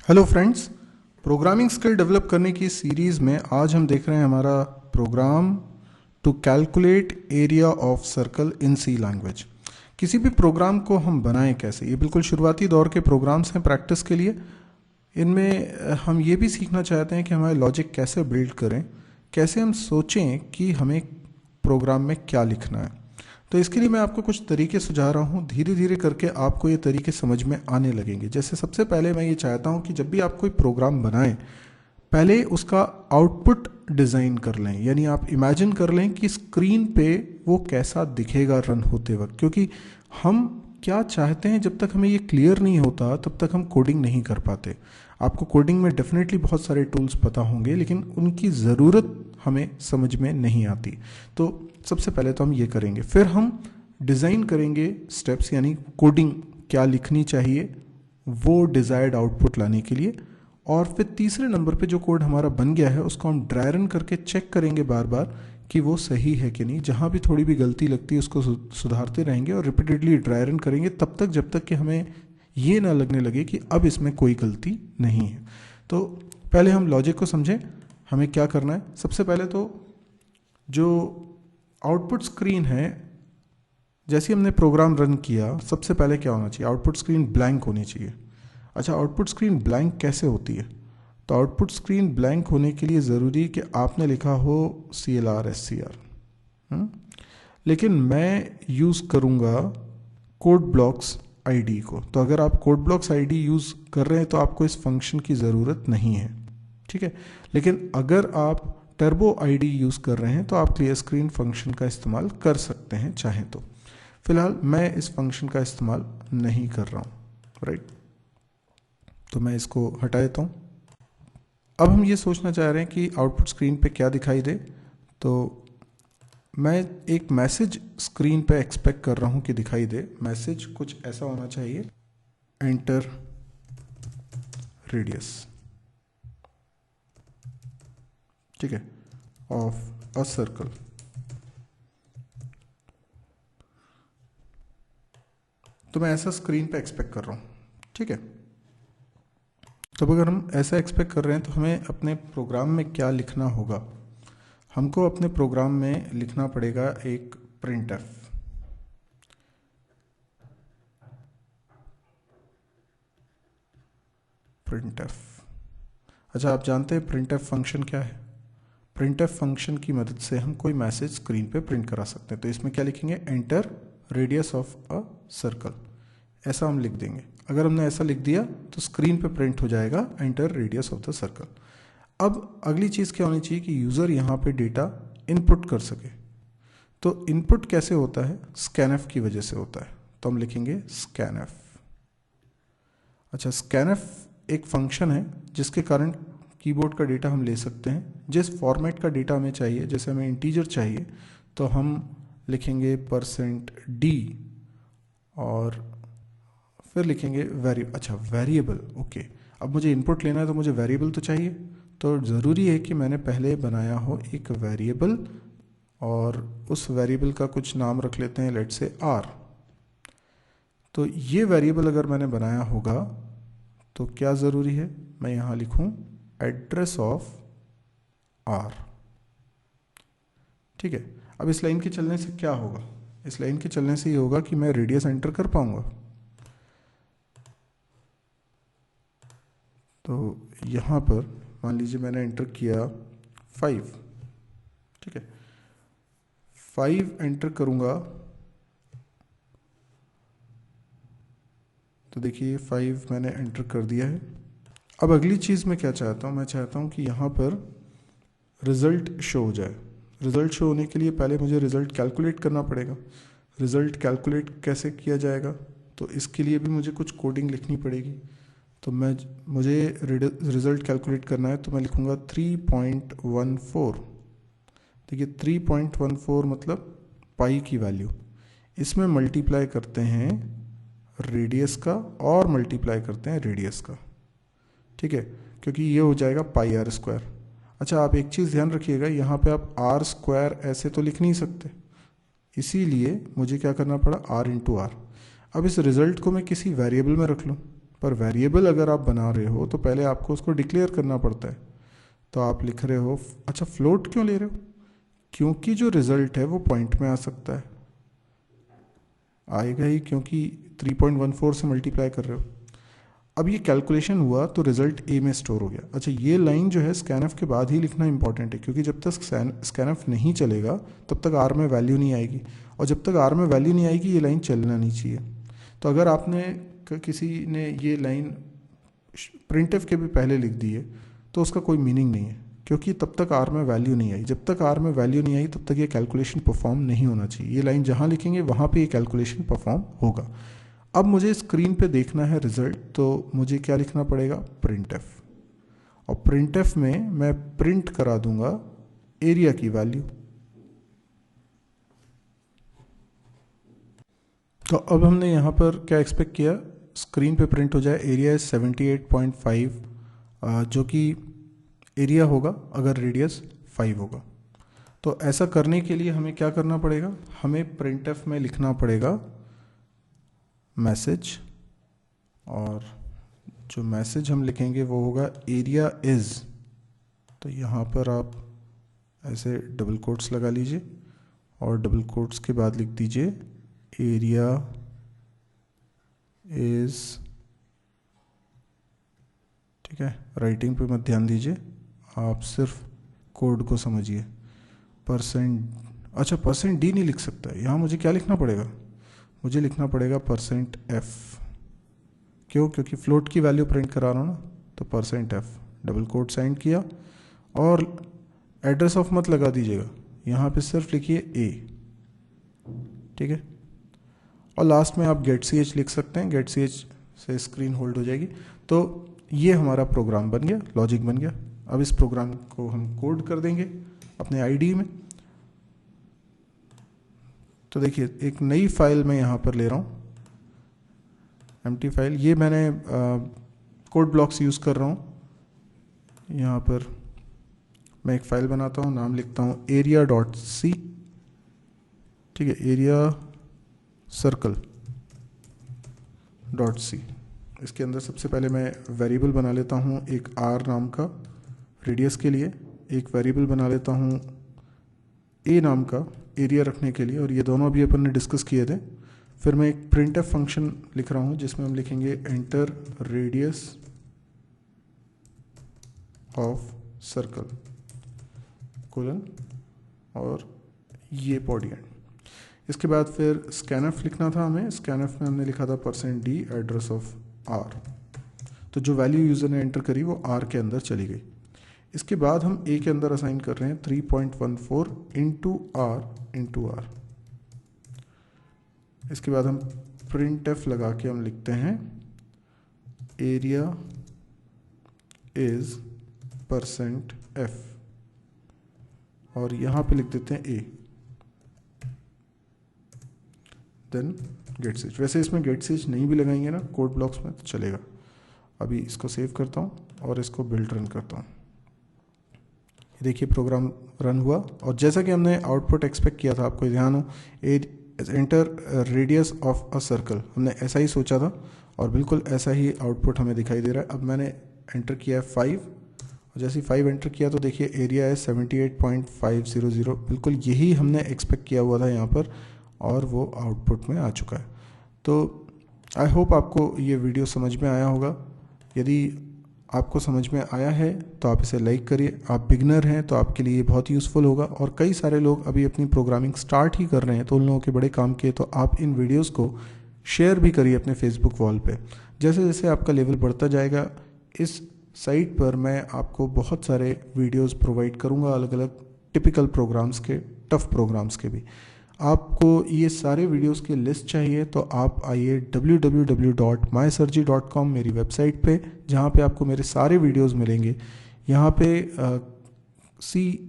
Hello friends, programming skill develop करने की series में आज हम देख रहे हैं हमारा program to calculate area of circle in C language. किसी भी प्रोग्राम को हम बनाएं कैसे, ये बिल्कुल शुरुआती दौर के प्रोग्राम्स हैं प्रैक्टिस के लिए। इनमें हम ये भी सीखना चाहते हैं कि हमारे लॉजिक कैसे बिल्ड करें, कैसे हम सोचें कि हमें प्रोग्राम में क्या लिखना है। तो इसके लिए मैं आपको कुछ तरीके सुझा रहा हूँ। धीरे धीरे करके आपको ये तरीके समझ में आने लगेंगे। जैसे सबसे पहले मैं ये चाहता हूँ कि जब भी आप कोई प्रोग्राम बनाएं, पहले उसका आउटपुट डिज़ाइन कर लें, यानी आप इमेजिन कर लें कि स्क्रीन पे वो कैसा दिखेगा रन होते वक्त। क्योंकि हम क्या चाहते हैं, जब तक हमें ये क्लियर नहीं होता तब तक हम कोडिंग नहीं कर पाते। आपको कोडिंग में डेफिनेटली बहुत सारे टूल्स पता होंगे, लेकिन उनकी ज़रूरत हमें समझ में नहीं आती। तो सबसे पहले तो हम ये करेंगे, फिर हम डिज़ाइन करेंगे स्टेप्स, यानी कोडिंग क्या लिखनी चाहिए वो डिज़ायर्ड आउटपुट लाने के लिए। और फिर तीसरे नंबर पे जो कोड हमारा बन गया है उसको हम ड्राई रन करके चेक करेंगे बार बार कि वो सही है कि नहीं। जहाँ भी थोड़ी भी गलती लगती है उसको सुधारते रहेंगे और रिपीटेडली ड्राई रन करेंगे तब तक जब तक कि हमें ये ना लगने लगे कि अब इसमें कोई गलती नहीं है। तो पहले हम लॉजिक को समझें, हमें क्या करना है। सबसे पहले तो जो आउटपुट स्क्रीन है, जैसे हमने प्रोग्राम रन किया, सबसे पहले क्या होना चाहिए, आउटपुट स्क्रीन ब्लैंक होनी चाहिए। अच्छा, आउटपुट स्क्रीन ब्लैंक कैसे होती है? तो आउटपुट स्क्रीन ब्लैंक होने के लिए ज़रूरी है कि आपने लिखा हो CLR SCR। लेकिन मैं यूज़ करूँगा कोड ब्लॉक्स ID को। तो अगर आप कोड ब्लॉक्स ID यूज़ कर रहे हैं तो आपको इस फंक्शन की ज़रूरत नहीं है, ठीक है। लेकिन अगर आप टर्बो ID यूज़ कर रहे हैं तो आप क्लियर स्क्रीन फंक्शन का इस्तेमाल कर सकते हैं चाहें तो। फिलहाल मैं इस फंक्शन का इस्तेमाल नहीं कर रहा हूँ, राइट। तो मैं इसको हटा देता हूँ। अब हम ये सोचना चाह रहे हैं कि आउटपुट स्क्रीन पे क्या दिखाई दे। तो मैं एक मैसेज स्क्रीन पे एक्सपेक्ट कर रहा हूँ कि दिखाई दे। मैसेज कुछ ऐसा होना चाहिए, एंटर रेडियस, ठीक है, ऑफ अ सर्कल। तो मैं ऐसा स्क्रीन पे एक्सपेक्ट कर रहा हूँ, ठीक है। तो अगर हम ऐसा एक्सपेक्ट कर रहे हैं तो हमें अपने प्रोग्राम में क्या लिखना होगा? हमको अपने प्रोग्राम में लिखना पड़ेगा एक printf। अच्छा, आप जानते हैं printf फंक्शन क्या है? printf फंक्शन की मदद से हम कोई मैसेज स्क्रीन पे प्रिंट करा सकते हैं। तो इसमें क्या लिखेंगे, enter radius of a circle, ऐसा हम लिख देंगे। अगर हमने ऐसा लिख दिया तो स्क्रीन पे प्रिंट हो जाएगा enter radius of the circle. अब अगली चीज़ क्या होनी चाहिए कि यूज़र यहाँ पे डेटा इनपुट कर सके। तो इनपुट कैसे होता है? स्कैनएफ की वजह से होता है। तो हम लिखेंगे स्कैनएफ। अच्छा, स्कैनएफ एक फंक्शन है जिसके कारण कीबोर्ड का डेटा हम ले सकते हैं। जिस फॉर्मेट का डेटा हमें चाहिए, जैसे हमें इंटीजर चाहिए तो हम लिखेंगे %d और फिर लिखेंगे वेरिएबल। ओके, अब मुझे इनपुट लेना है तो मुझे वेरिएबल तो चाहिए। तो ज़रूरी है कि मैंने पहले बनाया हो एक वेरिएबल और उस वेरिएबल का कुछ नाम रख लेते हैं, लेट्स से r। तो ये वेरिएबल अगर मैंने बनाया होगा तो क्या ज़रूरी है, मैं यहाँ लिखूँ एड्रेस ऑफ r, ठीक है। अब इस लाइन के चलने से क्या होगा? इस लाइन के चलने से ये होगा कि मैं रेडियस एंटर कर पाऊंगा। तो यहाँ पर मान लीजिए मैंने एंटर किया 5, ठीक है, 5 एंटर करूँगा तो देखिए 5 मैंने एंटर कर दिया है। अब अगली चीज़ मैं क्या चाहता हूँ, मैं चाहता हूँ कि यहाँ पर रिज़ल्ट शो हो जाए। रिज़ल्ट शो होने के लिए पहले मुझे रिज़ल्ट कैलकुलेट करना पड़ेगा। रिज़ल्ट कैलकुलेट कैसे किया जाएगा? तो इसके लिए भी मुझे कुछ कोडिंग लिखनी पड़ेगी। तो मुझे रिज़ल्ट कैलकुलेट करना है तो मैं लिखूँगा 3.14। देखिए 3.14 मतलब पाई की वैल्यू। इसमें मल्टीप्लाई करते हैं रेडियस का और मल्टीप्लाई करते हैं रेडियस का, ठीक है, क्योंकि ये हो जाएगा πr²। अच्छा, आप एक चीज़ ध्यान रखिएगा, यहाँ पे आप r² ऐसे तो लिख नहीं सकते, इसीलिए मुझे क्या करना पड़ा, r × r। अब इस रिज़ल्ट को मैं किसी वेरिएबल में रख लूँ पर वेरिएबल अगर आप बना रहे हो तो पहले आपको उसको डिक्लेयर करना पड़ता है। तो आप लिख रहे हो, अच्छा फ्लोट क्यों ले रहे हो? क्योंकि जो रिजल्ट है वो पॉइंट में आ सकता है, आएगा ही, क्योंकि 3.14 से मल्टीप्लाई कर रहे हो। अब ये कैलकुलेशन हुआ तो रिजल्ट ए में स्टोर हो गया। अच्छा, ये लाइन जो है स्कैनफ के बाद ही लिखना इंपॉर्टेंट है, क्योंकि जब तक स्कैनफ नहीं चलेगा तब तक आर में वैल्यू नहीं आएगी, और जब तक आर में वैल्यू नहीं आएगी ये लाइन चलना नहीं चाहिए। तो अगर आपने किसी ने ये लाइन प्रिंटफ के भी पहले लिख दी है तो उसका कोई मीनिंग नहीं है, क्योंकि तब तक आर में वैल्यू नहीं आई। जब तक आर में वैल्यू नहीं आई तब तक ये कैलकुलेशन परफॉर्म नहीं होना चाहिए। ये लाइन जहाँ लिखेंगे वहाँ पे ये कैलकुलेशन परफॉर्म होगा। अब मुझे स्क्रीन पे देखना है रिजल्ट, तो मुझे क्या लिखना पड़ेगा? प्रिंटफ। और प्रिंटफ में मैं प्रिंट करा दूंगा एरिया की वैल्यू। तो अब हमने यहाँ पर क्या एक्सपेक्ट किया, स्क्रीन पे प्रिंट हो जाए एरिया इज 78.5, जो कि एरिया होगा अगर रेडियस 5 होगा। तो ऐसा करने के लिए हमें क्या करना पड़ेगा? हमें प्रिंटफ में लिखना पड़ेगा मैसेज, और जो मैसेज हम लिखेंगे वो होगा एरिया इज़। तो यहाँ पर आप ऐसे डबल कोट्स लगा लीजिए और डबल कोट्स के बाद लिख दीजिए एरिया इज़, ठीक है। राइटिंग पे मत ध्यान दीजिए, आप सिर्फ कोड को समझिए। परसेंट, अच्छा परसेंट डी नहीं लिख सकता, यहाँ मुझे क्या लिखना पड़ेगा? मुझे लिखना पड़ेगा परसेंट एफ। क्यों? क्योंकि फ्लोट की वैल्यू प्रिंट करा रहा हूँ ना, तो percent F, double quote sign किया, और एड्रेस ऑफ मत लगा दीजिएगा, यहाँ पे सिर्फ लिखिए ए, ठीक है। और लास्ट में आप गेट सी एच लिख सकते हैं, गेट सी एच से स्क्रीन होल्ड हो जाएगी। तो ये हमारा प्रोग्राम बन गया, लॉजिक बन गया। अब इस प्रोग्राम को हम कोड कर देंगे अपने आईडी में। तो देखिए एक नई फाइल मैं यहाँ पर ले रहा हूँ, एम्प्टी फाइल। ये मैंने कोड ब्लॉक्स यूज़ कर रहा हूँ। यहाँ पर मैं एक फ़ाइल बनाता हूँ, नाम लिखता हूँ area.c, ठीक है, एरिया सर्कल .c। इसके अंदर सबसे पहले मैं वेरिएबल बना लेता हूँ एक r नाम का रेडियस के लिए, एक वेरिएबल बना लेता हूँ a नाम का एरिया रखने के लिए, और ये दोनों अभी अपन ने डिस्कस किए थे। फिर मैं एक प्रिंटफ फंक्शन लिख रहा हूँ जिसमें हम लिखेंगे enter radius of circle colon और ये पॉडियन। इसके बाद फिर स्कैनफ लिखना था हमें, स्कैनफ में हमने लिखा था percent D address of R. तो जो वैल्यू यूज़र ने एंटर करी वो आर के अंदर चली गई। इसके बाद हम ए के अंदर असाइन कर रहे हैं 3.14 इंटू आर। इसके बाद हम प्रिंट एफ लगा के हम लिखते हैं एरिया इज परसेंट एफ, और यहाँ पे लिख देते हैं ए, देन गेट स्विच। वैसे इसमें गेट स्विच नहीं भी लगाएंगे ना कोड ब्लॉक्स में तो चलेगा। अभी इसको सेव करता हूँ और इसको बिल्ड रन करता हूँ। देखिए प्रोग्राम रन हुआ, और जैसा कि हमने आउटपुट एक्सपेक्ट किया था, आपको ध्यान हो, enter radius of a circle, हमने ऐसा ही सोचा था और बिल्कुल ऐसा ही आउटपुट हमें दिखाई दे रहा है। अब मैंने एंटर किया है 5, और जैसे ही 5 एंटर किया तो देखिए एरिया है 78.500, बिल्कुल यही हमने एक्सपेक्ट किया हुआ था यहाँ पर, और वो आउटपुट में आ चुका है। तो आई होप आपको ये वीडियो समझ में आया होगा। यदि आपको समझ में आया है तो आप इसे लाइक करिए। आप बिगनर हैं तो आपके लिए बहुत यूज़फुल होगा, और कई सारे लोग अभी अपनी प्रोग्रामिंग स्टार्ट ही कर रहे हैं तो उन लोगों के बड़े काम के। तो आप इन वीडियोस को शेयर भी करिए अपने फेसबुक वॉल पे। जैसे जैसे आपका लेवल बढ़ता जाएगा, इस साइट पर मैं आपको बहुत सारे वीडियोस प्रोवाइड करूँगा, अलग अलग टिपिकल प्रोग्राम्स के, टफ प्रोग्राम्स के भी। आपको ये सारे वीडियोस की लिस्ट चाहिए तो आप आइए www.mysirji.com मेरी वेबसाइट पे, जहाँ पे आपको मेरे सारे वीडियोस मिलेंगे। यहाँ पे C++,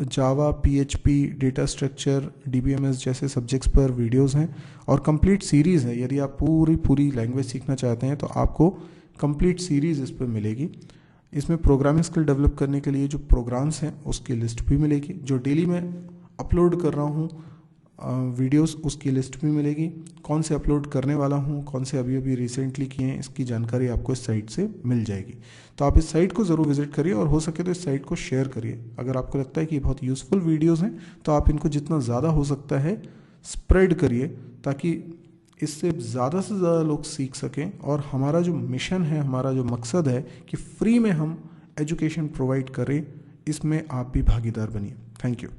जावा, PHP, डेटा स्ट्रक्चर, DBMS जैसे सब्जेक्ट्स पर वीडियोस हैं, और कंप्लीट सीरीज़ है। यदि आप पूरी लैंग्वेज सीखना चाहते हैं तो आपको कंप्लीट सीरीज़ इस पर मिलेगी। इसमें प्रोग्रामिंग स्किल डेवलप करने के लिए जो प्रोग्राम्स हैं उसकी लिस्ट भी मिलेगी, जो डेली मैं अपलोड कर रहा हूँ वीडियोस उसकी लिस्ट भी मिलेगी। कौन से अपलोड करने वाला हूँ, कौन से अभी अभी रिसेंटली किए हैं, इसकी जानकारी आपको इस साइट से मिल जाएगी। तो आप इस साइट को ज़रूर विजिट करिए और हो सके तो इस साइट को शेयर करिए। अगर आपको लगता है कि बहुत यूज़फुल वीडियोज़ हैं तो आप इनको जितना ज़्यादा हो सकता है स्प्रेड करिए, ताकि इससे ज़्यादा से ज़्यादा लोग सीख सकें। और हमारा जो मिशन है, हमारा जो मकसद है कि फ्री में हम एजुकेशन प्रोवाइड करें, इसमें आप भी भागीदार बनिए। Thank you.